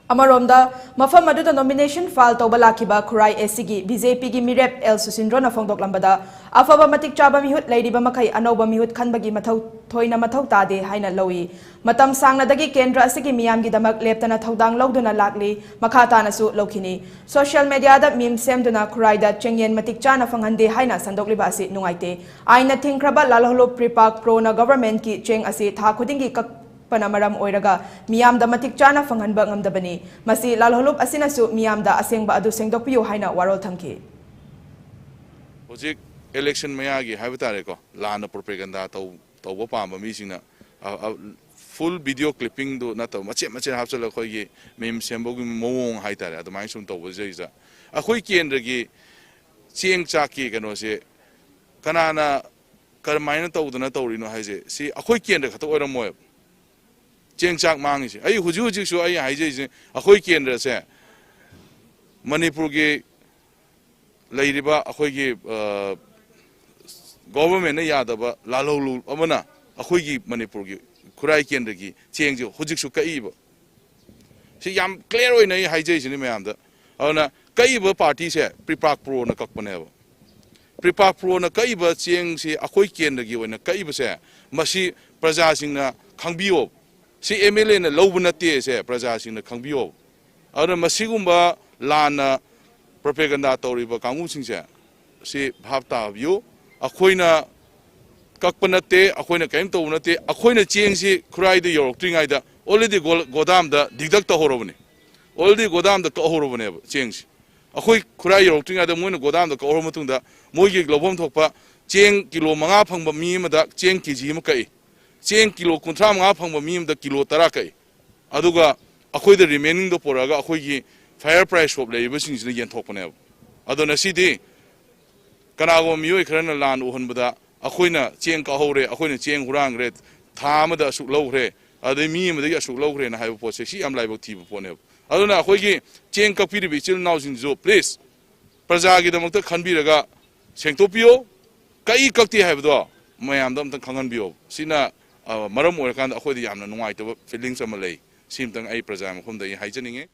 Amaronda, Mafam Maduda nomination file Tobalaki Kurai Esigi, BJP gi Mirep El Susindrona Fondok Lambada, Afaba Matik Chaba Mihut, Lady Bamakai, Anoba Mihut Kanbagi Matau, Toina Matau Tade, Haina Lowi, Matam Sang Nadagi Kendra Sigi Miamgi Damak Leptana Taudang Logduna Lakli, Makatana Su Lokini, social media that meme Semduna Kurai that Chengen Matik Chana Fangande Haina Sandoklibasi Nuaite, Aina Tinkraba Lalolo Pripak Pro na government ki Cheng Asi Takudingi Panamaram Oiraga, Miam da Matik Chana Fanganba Ngamdabani, Masi Lalholup Asinasu, Miam da Asengba Adu Sengdokpio Haina Warol Tamki. Hojik election mayagi habitareko, Lana propaganda to Wopama Misina, full video clipping do not much Hapsala Hoyi, Mim Sembogi Mong Haitara, the Maison to Waziza. A Hoiki and Regi, Chiang Chaki can say, Kanana Carmina to the Natorino has it. See, a Hoiki and the Catora Moab. Cheng Chak Mangish. Are you who you show a Hoiki and say Manipurgi Ladyba, a Hoiki government, Yadaba, Lalo, Amana, a Hoiki Manipurgi, Kurai Kendaki, Cheng Hujiksuka Eva. See, I'm clear in a hijation in Mamda. On a Kaiba party, say, Pripak Pro on a Kakpaneva. Pripak Pro on a Kaiba, Cheng, say, a Hoiki and the given a Kaiba say, Masi Prazasina Kambio. Si MLA na lobo na tiye se prajasing na kangbiyo. Ano masigumba lana propaganda tori ba kangusin se si bhapta view. Ako'y na kakpanate, ako'y na kaim to unate, ako'y na cheng si kuray de yorok tring ayda. Already godam da digdak ta horobne. Already godam da ka horobne cheng si. Ako'y kuray yorok tring ayda mo na godam da ka horomatung da mo yung globom thokpa cheng kilo mga phangba mi da cheng kiji mo kai. Cheng kilo kuntra mga phangba miyam da kilo tarakai. Aduga ako'y the remaining do poraga ako'y ki fair price swap lay ibasing sila yan thokpanev. Ado na sidi kanago miyo ikran na lan uhan bada ako'y na cheng kahore ako'y na cheng hurang red thama da asuk law re ado miyam da asuk law re na hayo po se si am laibok tibo ponev. Ado na ako'y ki cheng kapiri bichil now sin zo please prajagi da magta khanbiraga sengtopio kai kakti haibdo mayam da amtang khanganbio sina Maram or kan ako di amna nungay to feelings sa Malay. Simtang ay praja mo kung dahil hijanining